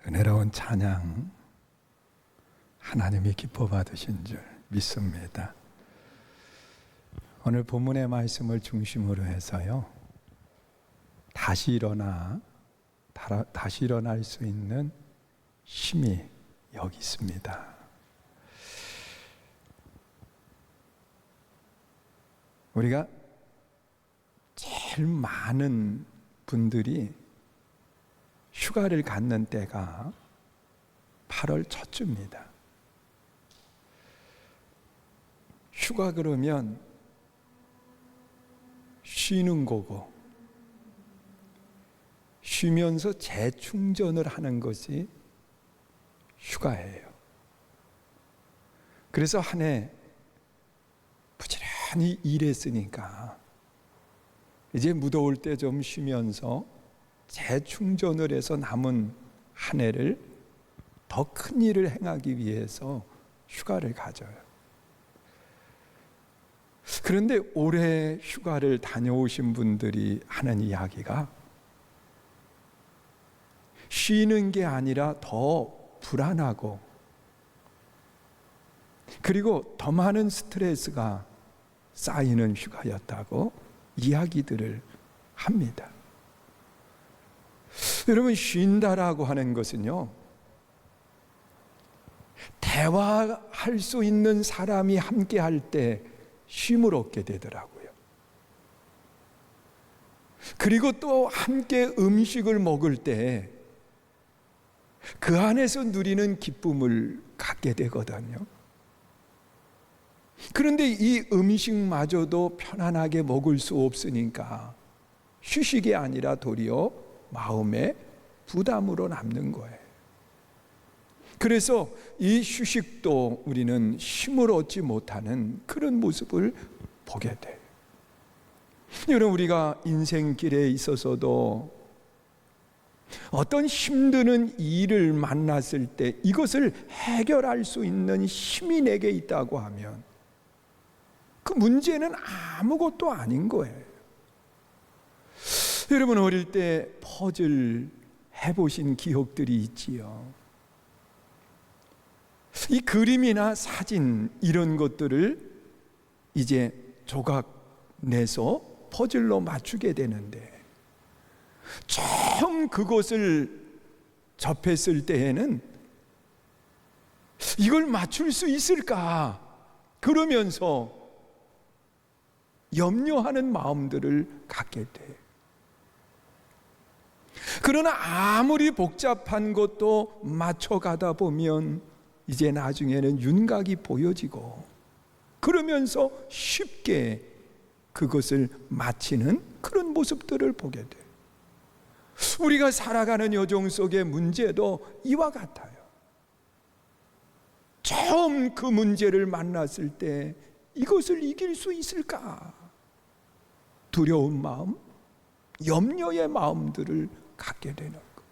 은혜로운 찬양 하나님이 기뻐 받으신 줄 믿습니다. 오늘 본문의 말씀을 중심으로 해서요, 다시 일어날 수 있는 힘이 여기 있습니다. 우리가 제일 많은 분들이 휴가를 갖는 때가 8월 첫 주입니다. 휴가 그러면 쉬는 거고, 쉬면서 재충전을 하는 것이 휴가예요. 그래서 한 해 부지런히 일했으니까 이제 무더울 때 좀 쉬면서 재충전을 해서 남은 한 해를 더 큰 일을 행하기 위해서 휴가를 가져요. 그런데 올해 휴가를 다녀오신 분들이 하는 이야기가 쉬는 게 아니라 더 불안하고, 그리고 더 많은 스트레스가 쌓이는 휴가였다고 이야기들을 합니다. 여러분, 쉰다라고 하는 것은요, 대화할 수 있는 사람이 함께 할 때 쉼을 얻게 되더라고요. 그리고 또 함께 음식을 먹을 때 그 안에서 누리는 기쁨을 갖게 되거든요. 그런데 이 음식마저도 편안하게 먹을 수 없으니까 휴식이 아니라 도리어 마음의 부담으로 남는 거예요. 그래서 이 휴식도 우리는 힘을 얻지 못하는 그런 모습을 보게 돼요. 여러분, 우리가 인생길에 있어서도 어떤 힘드는 일을 만났을 때 이것을 해결할 수 있는 힘이 내게 있다고 하면 그 문제는 아무것도 아닌 거예요. 여러분, 어릴 때 퍼즐 해보신 기억들이 있지요. 이 그림이나 사진 이런 것들을 이제 조각 내서 퍼즐로 맞추게 되는데, 처음 그것을 접했을 때에는 이걸 맞출 수 있을까 그러면서 염려하는 마음들을 갖게 돼요. 그러나 아무리 복잡한 것도 맞춰가다 보면 이제 나중에는 윤곽이 보여지고, 그러면서 쉽게 그것을 마치는 그런 모습들을 보게 돼요. 우리가 살아가는 여정 속의 문제도 이와 같아요. 처음 그 문제를 만났을 때 이것을 이길 수 있을까? 두려운 마음, 염려의 마음들을 갖게 되는 것.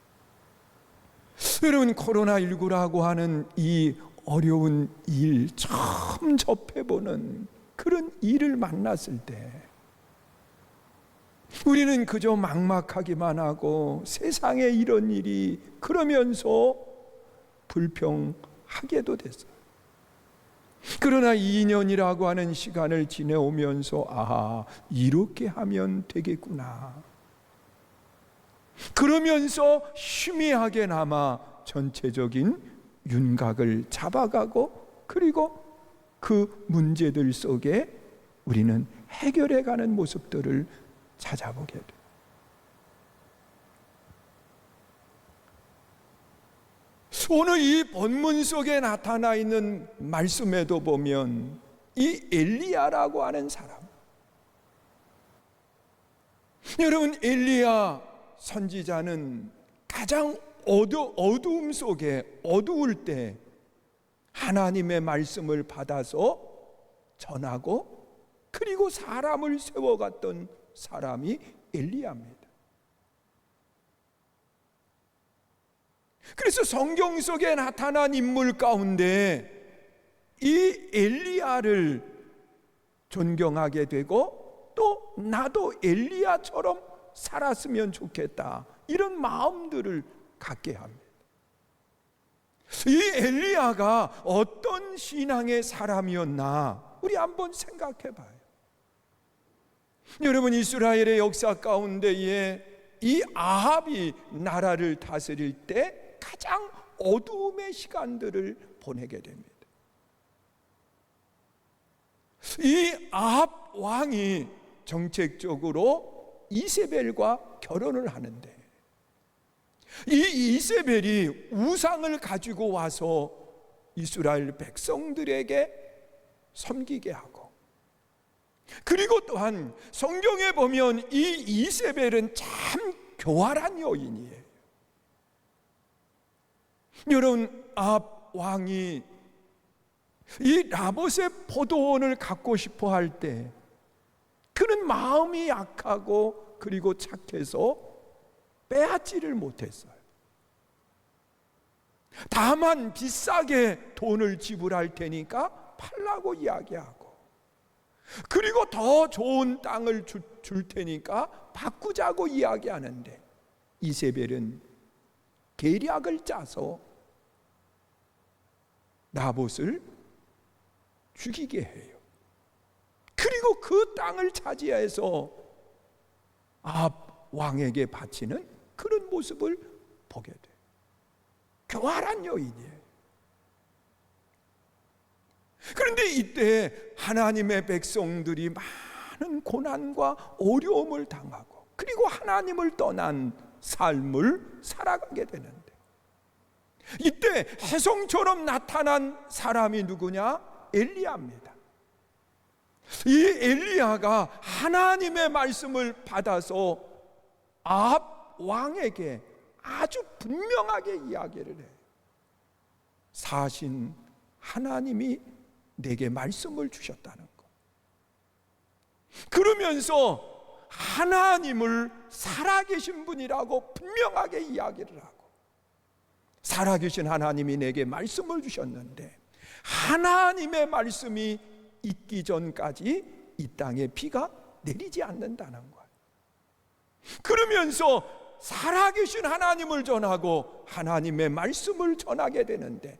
여러분, 코로나19라고 하는 이 어려운 일, 처음 접해보는 그런 일을 만났을 때 우리는 그저 막막하기만 하고, 세상에 이런 일이, 그러면서 불평하게도 됐어요. 그러나 2년이라고 하는 시간을 지내오면서 이렇게 하면 되겠구나, 그러면서 희미하게나마 전체적인 윤곽을 잡아가고, 그리고 그 문제들 속에 우리는 해결해가는 모습들을 찾아보게 돼요. 오늘 이 본문 속에 나타나 있는 말씀에도 보면 이 엘리야라고 하는 사람, 여러분, 엘리야 선지자는 가장 어두움 속에, 어두울 때 하나님의 말씀을 받아서 전하고, 그리고 사람을 세워갔던 사람이 엘리야입니다. 그래서 성경 속에 나타난 인물 가운데 이 엘리야를 존경하게 되고, 또 나도 엘리야처럼 살았으면 좋겠다, 이런 마음들을 갖게 합니다. 이 엘리야가 어떤 신앙의 사람이었나 우리 한번 생각해 봐요. 여러분, 이스라엘의 역사 가운데에 이 아합이 나라를 다스릴 때 가장 어두움의 시간들을 보내게 됩니다. 이 아합 왕이 정책적으로 이세벨과 결혼을 하는데, 이 이세벨이 우상을 가지고 와서 이스라엘 백성들에게 섬기게 하고, 그리고 또한 성경에 보면 이 이세벨은 참 교활한 여인이에요. 여러분, 아합 왕이 이 나봇의 포도원을 갖고 싶어 할 때 그는 마음이 약하고 그리고 착해서 빼앗지를 못했어요. 다만 비싸게 돈을 지불할 테니까 팔라고 이야기하고, 그리고 더 좋은 땅을 줄 테니까 바꾸자고 이야기하는데, 이세벨은 계략을 짜서 나봇을 죽이게 해요. 그리고 그 땅을 차지해서 아합 왕에게 바치는 그런 모습을 보게 돼요. 교활한 여인이에요. 그런데 이때 하나님의 백성들이 많은 고난과 어려움을 당하고, 그리고 하나님을 떠난 삶을 살아가게 되는데, 이때 혜성처럼 나타난 사람이 누구냐? 엘리야입니다. 이 엘리야가 하나님의 말씀을 받아서 아합 왕에게 아주 분명하게 이야기를 해요. 사신 하나님이 내게 말씀을 주셨다는 것. 그러면서 하나님을 살아계신 분이라고 분명하게 이야기를 하고, 살아계신 하나님이 내게 말씀을 주셨는데 하나님의 말씀이 있기 전까지 이 땅에 비가 내리지 않는다는 거예요. 그러면서 살아계신 하나님을 전하고 하나님의 말씀을 전하게 되는데,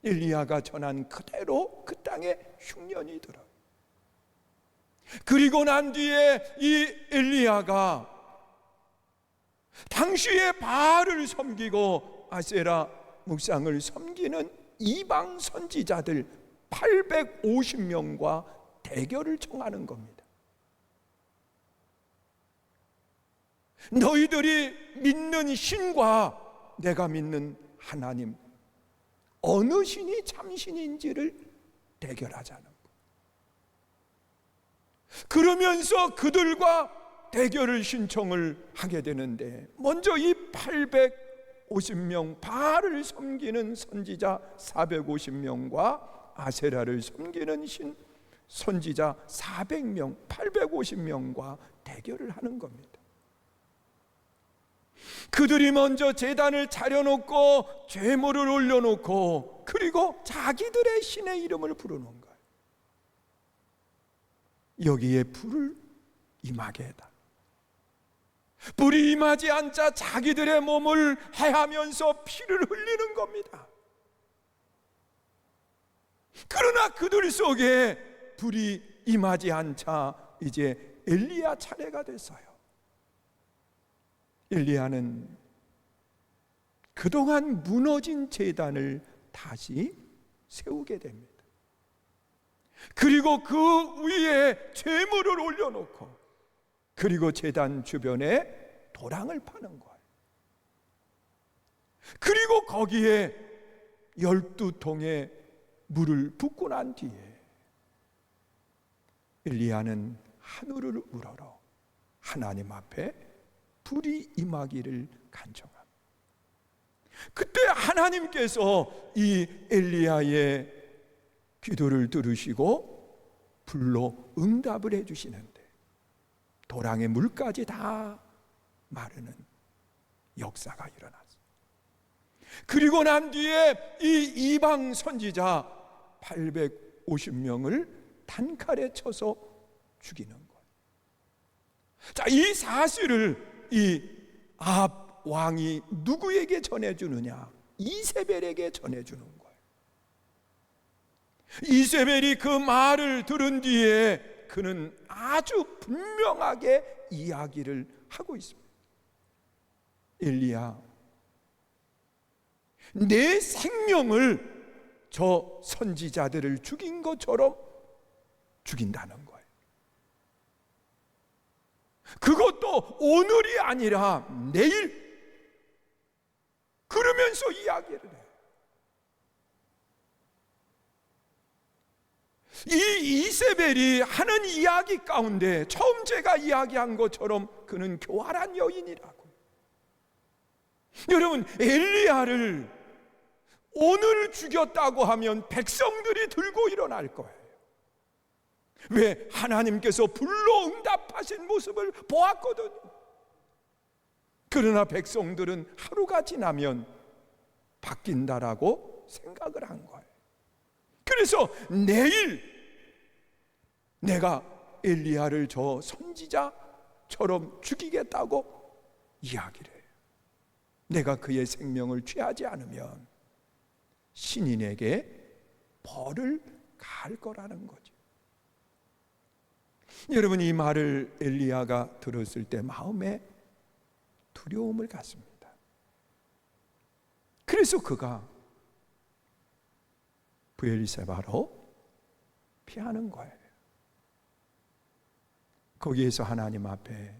엘리야가 전한 그대로 그 땅에 흉년이 들어요. 그리고 난 뒤에 이 엘리야가 당시에 바알을 섬기고 아세라 묵상을 섬기는 이방 선지자들 850명과 대결을 청하는 겁니다. 너희들이 믿는 신과 내가 믿는 하나님, 어느 신이 참신인지를 대결하자는 것. 그러면서 그들과 대결을 신청을 하게 되는데, 먼저 이 850명 바알을 섬기는 선지자 450명과 아세라를 섬기는 선지자 400명, 850명과 대결을 하는 겁니다. 그들이 먼저 제단을 차려놓고 제물을 올려놓고, 그리고 자기들의 신의 이름을 부르는 거예요. 여기에 불을 임하게 해달라. 불이 임하지 않자 자기들의 몸을 해하면서 피를 흘리는 겁니다. 그러나 그들 속에 불이 임하지 않자 이제 엘리야 차례가 됐어요. 엘리야는 그동안 무너진 제단을 다시 세우게 됩니다. 그리고 그 위에 제물을 올려놓고, 그리고 제단 주변에 도랑을 파는 거예요. 그리고 거기에 12통의 물을 붓고 난 뒤에 엘리야는 하늘을 우러러 하나님 앞에 불이 임하기를 간청합니다. 그때 하나님께서 이 엘리야의 기도를 들으시고 불로 응답을 해주시는데, 도랑의 물까지 다 마르는 역사가 일어났어요. 그리고 난 뒤에 이 이방 선지자 850명을 단칼에 쳐서 죽이는 거예요. 자, 이 사실을 이 아합 왕이 누구에게 전해주느냐? 이세벨에게 전해주는 거예요. 이세벨이 그 말을 들은 뒤에 그는 아주 분명하게 이야기를 하고 있습니다. 엘리야, 내 생명을 저 선지자들을 죽인 것처럼 죽인다는 거예요. 그것도 오늘이 아니라 내일. 그러면서 이야기를 해요. 이 이세벨이 하는 이야기 가운데 처음 제가 이야기한 것처럼 그는 교활한 여인이라고. 여러분, 엘리야를 오늘 죽였다고 하면 백성들이 들고 일어날 거예요. 왜? 하나님께서 불로 응답하신 모습을 보았거든요. 그러나 백성들은 하루가 지나면 바뀐다라고 생각을 한 거예요. 그래서 내일 내가 엘리야를 저 선지자처럼 죽이겠다고 이야기를 해요. 내가 그의 생명을 취하지 않으면 신인에게 벌을 가할 거라는 거죠. 여러분, 이 말을 엘리야가 들었을 때 마음에 두려움을 갖습니다. 그래서 그가 브엘세바로 피하는 거예요. 거기에서 하나님 앞에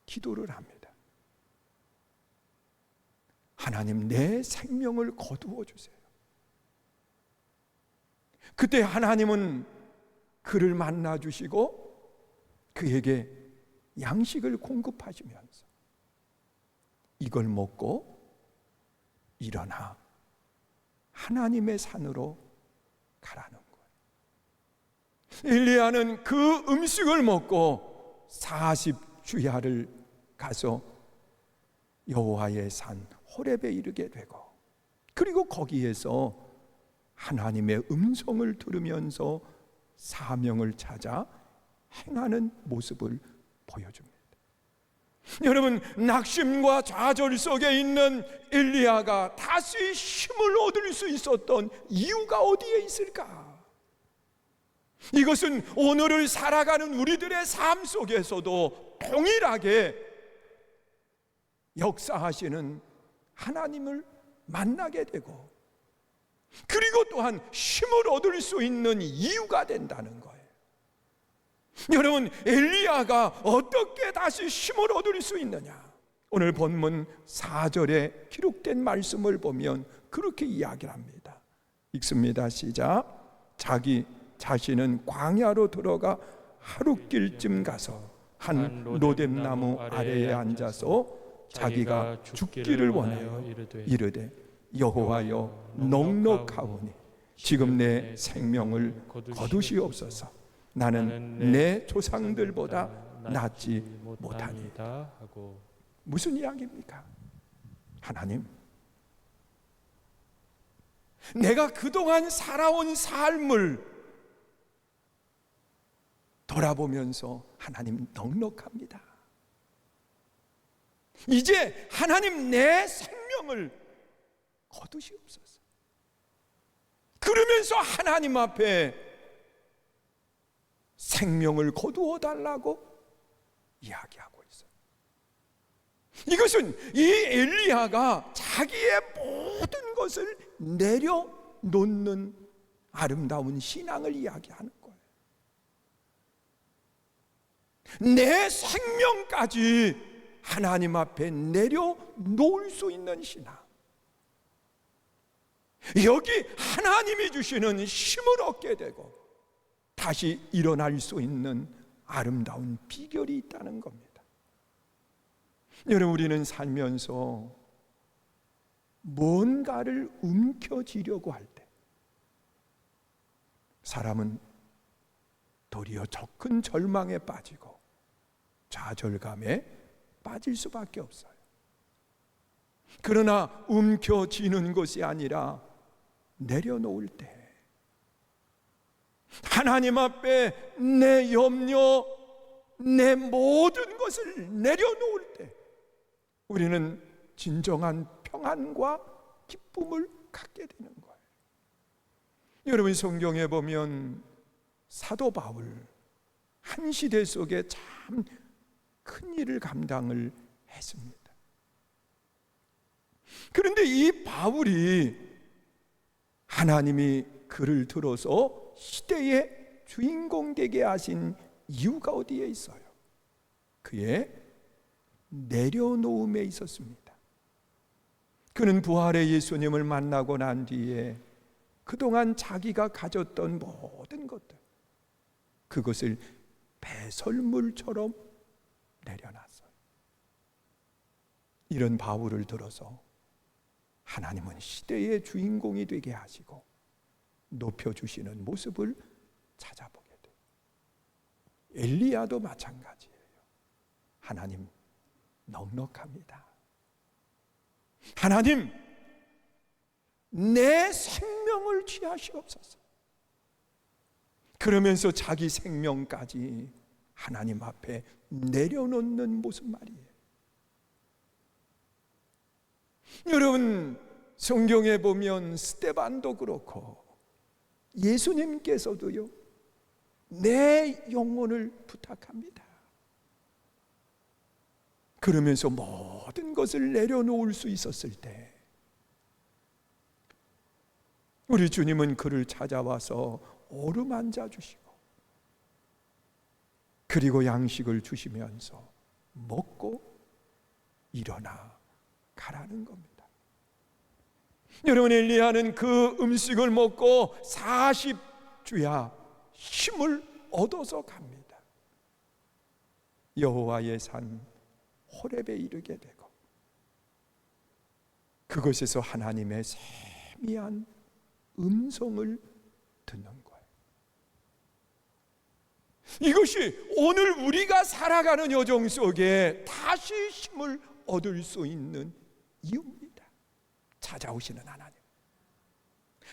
기도를 합니다. 하나님, 내 생명을 거두어 주세요. 그때 하나님은 그를 만나 주시고 그에게 양식을 공급하시면서 이걸 먹고 일어나 하나님의 산으로 가라는 거예요. 엘리야는 그 음식을 먹고 40주야를 가서 여호와의 산 호렙에 이르게 되고, 그리고 거기에서 하나님의 음성을 들으면서 사명을 찾아 행하는 모습을 보여줍니다. 여러분, 낙심과 좌절 속에 있는 엘리야가 다시 힘을 얻을 수 있었던 이유가 어디에 있을까? 이것은 오늘을 살아가는 우리들의 삶 속에서도 동일하게 역사하시는 하나님을 만나게 되고, 그리고 또한 힘을 얻을 수 있는 이유가 된다는 거예요. 여러분, 엘리야가 어떻게 다시 힘을 얻을 수 있느냐? 오늘 본문 4절에 기록된 말씀을 보면 그렇게 이야기를 합니다. 읽습니다. 시작. 자기 자신은 광야로 들어가 하룻길쯤 가서 한 로뎀나무 아래에 앉아서 자기가 죽기를 원하여 이르되 여호와여, 넉넉하오니 지금 내 생명을 거두시옵소서. 나는 내 조상들보다 낫지 못하니이다 하고. 무슨 이야기입니까? 하나님, 내가 그동안 살아온 삶을 돌아보면서 하나님 넉넉합니다. 이제 하나님 내 생명을 거두시옵소서. 그러면서 하나님 앞에 생명을 거두어 달라고 이야기하고 있어요. 이것은 이 엘리야가 자기의 모든 것을 내려놓는 아름다운 신앙을 이야기하는 거예요. 내 생명까지 하나님 앞에 내려놓을 수 있는 신앙. 여기 하나님이 주시는 힘을 얻게 되고 다시 일어날 수 있는 아름다운 비결이 있다는 겁니다. 여러분, 우리는 살면서 뭔가를 움켜쥐려고 할 때 사람은 도리어 더 큰 절망에 빠지고 좌절감에 빠질 수밖에 없어요. 그러나 움켜쥐는 것이 아니라 내려놓을 때, 하나님 앞에 내 염려, 내 모든 것을 내려놓을 때 우리는 진정한 평안과 기쁨을 갖게 되는 거예요. 여러분, 성경에 보면 사도 바울 한 시대 속에 참 큰 일을 감당을 했습니다. 그런데 이 바울이 하나님이 그를 들어서 시대의 주인공 되게 하신 이유가 어디에 있어요? 그의 내려놓음에 있었습니다. 그는 부활의 예수님을 만나고 난 뒤에 그동안 자기가 가졌던 모든 것들, 그것을 배설물처럼 내려놨어요. 이런 바울을 들어서 하나님은 시대의 주인공이 되게 하시고 높여주시는 모습을 찾아보게 돼요. 엘리야도 마찬가지예요. 하나님 넉넉합니다. 하나님, 내 생명을 취하시옵소서. 그러면서 자기 생명까지 하나님 앞에 내려놓는 모습 말이에요. 여러분, 성경에 보면 스데반도 그렇고 예수님께서도요, 내 영혼을 부탁합니다. 그러면서 모든 것을 내려놓을 수 있었을 때 우리 주님은 그를 찾아와서 어루만져 주시고 그리고 양식을 주시면서 먹고 일어나 가라는 겁니다. 여러분, 엘리야는 그 음식을 먹고 40주야 힘을 얻어서 갑니다. 여호와의 산 호렙에 이르게 되고 그곳에서 하나님의 세미한 음성을 듣는 거예요. 이것이 오늘 우리가 살아가는 여정 속에 다시 힘을 얻을 수 있는 이유입니다. 찾아오시는 하나님,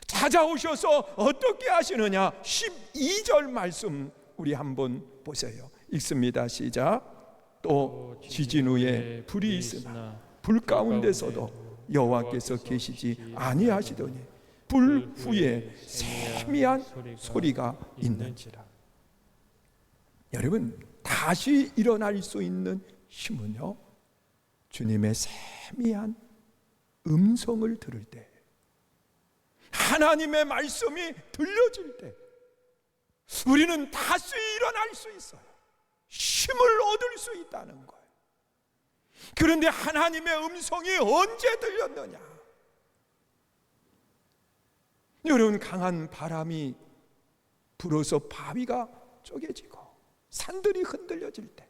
찾아오셔서 어떻게 하시느냐? 12절 말씀 우리 한번 보세요. 읽습니다. 시작. 또 지진 후에 불이 있으나 불 가운데서도 여호와께서 계시지 아니하시더니 불 후에 세미한 소리가 있는지라. 여러분, 다시 일어날 수 있는 힘은요, 주님의 세미한 음성을 들을 때, 하나님의 말씀이 들려질 때 우리는 다시 일어날 수 있어요. 힘을 얻을 수 있다는 거예요. 그런데 하나님의 음성이 언제 들렸느냐? 여러분, 강한 바람이 불어서 바위가 쪼개지고 산들이 흔들려질 때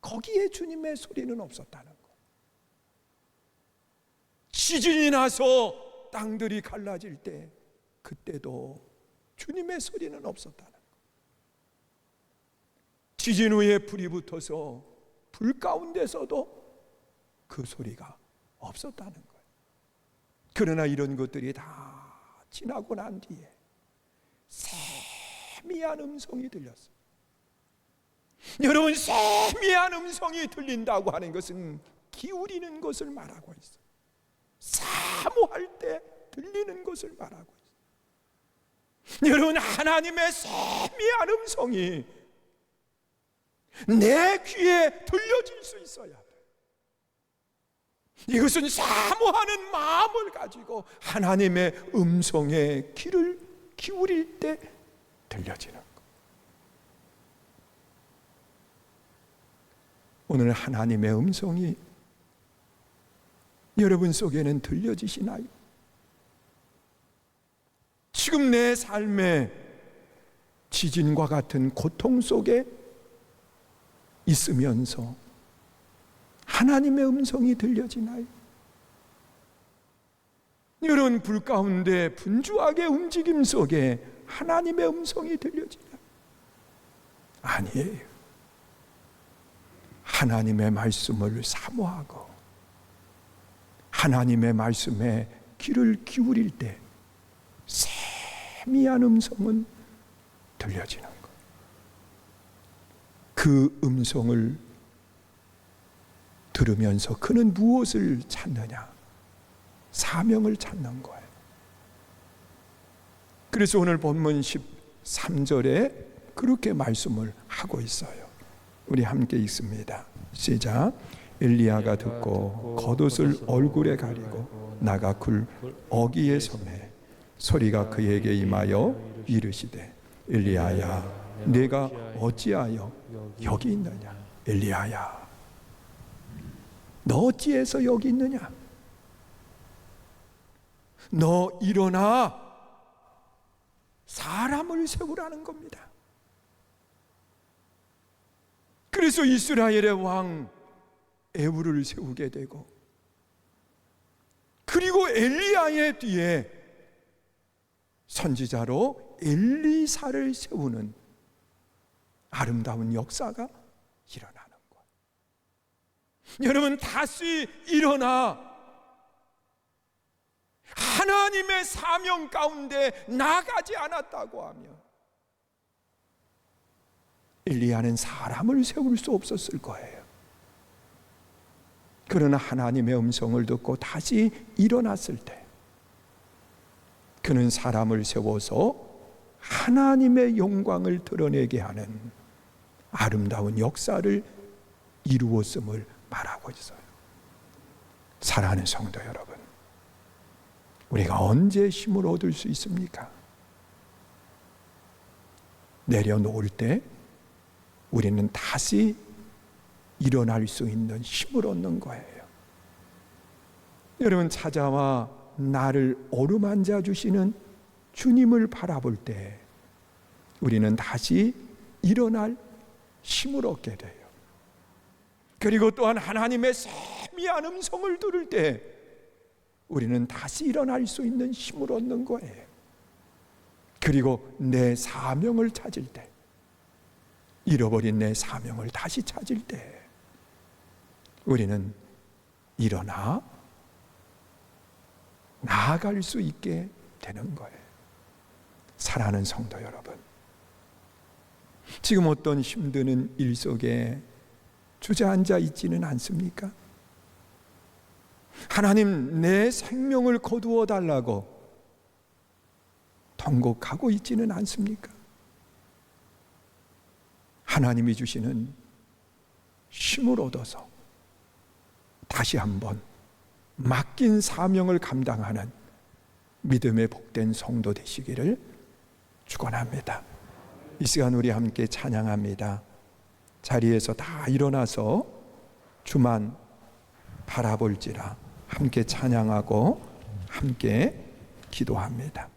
거기에 주님의 소리는 없었다는 거예요. 지진이 나서 땅들이 갈라질 때 그때도 주님의 소리는 없었다는 거예요. 지진 후에 불이 붙어서 불 가운데서도 그 소리가 없었다는 거예요. 그러나 이런 것들이 다 지나고 난 뒤에 세미한 음성이 들렸어요. 여러분, 세미한 음성이 들린다고 하는 것은 기울이는 것을 말하고 있어요. 사모할 때 들리는 것을 말하고 있어요. 여러분, 하나님의 세미한 음성이 내 귀에 들려질 수 있어야 돼요. 이것은 사모하는 마음을 가지고 하나님의 음성에 귀를 기울일 때 들려지는 것. 오늘 하나님의 음성이 여러분 속에는 들려지시나요? 지금 내 삶에 지진과 같은 고통 속에 있으면서 하나님의 음성이 들려지나요? 여러분, 불 가운데 분주하게 움직임 속에 하나님의 음성이 들려지나요? 아니에요. 하나님의 말씀을 사모하고 하나님의 말씀에 귀를 기울일 때 세미한 음성은 들려지는 것. 그 음성을 들으면서 그는 무엇을 찾느냐? 사명을 찾는 거예요. 그래서 오늘 본문 13절에 그렇게 말씀을 하고 있어요. 우리 함께 읽습니다. 시작. 엘리야가 듣고 겉옷을 얼굴에 가리고 나가 굴 어귀에 서매 소리가 그에게 임하여 이르시되 엘리야야 내가 어찌하여 여기 있느냐? 엘리야야 너 어찌해서 여기 있느냐? 너 일어나 사람을 세우라는 겁니다. 그래서 이스라엘의 왕 에후를 세우게 되고, 그리고 엘리야의 뒤에 선지자로 엘리사를 세우는 아름다운 역사가 일어나는 거예요. 여러분, 다시 일어나 하나님의 사명 가운데 나가지 않았다고 하면 엘리야는 사람을 세울 수 없었을 거예요. 그러나 하나님의 음성을 듣고 다시 일어났을 때 그는 사람을 세워서 하나님의 영광을 드러내게 하는 아름다운 역사를 이루었음을 말하고 있어요. 사랑하는 성도 여러분, 우리가 언제 힘을 얻을 수 있습니까? 내려놓을 때 우리는 다시 일어날 수 있는 힘을 얻는 거예요. 여러분, 찾아와 나를 어루만져 주시는 주님을 바라볼 때 우리는 다시 일어날 힘을 얻게 돼요. 그리고 또한 하나님의 세미한 음성을 들을 때 우리는 다시 일어날 수 있는 힘을 얻는 거예요. 그리고 내 사명을 찾을 때, 잃어버린 내 사명을 다시 찾을 때 우리는 일어나 나아갈 수 있게 되는 거예요. 사랑하는 성도 여러분, 지금 어떤 힘드는 일 속에 주저앉아 있지는 않습니까? 하나님, 내 생명을 거두어 달라고 통곡하고 있지는 않습니까? 하나님이 주시는 힘을 얻어서 다시 한번 맡긴 사명을 감당하는 믿음의 복된 성도 되시기를 축원합니다. 이 시간 우리 함께 찬양합니다. 자리에서 다 일어나서 주만 바라볼지라 함께 찬양하고 함께 기도합니다.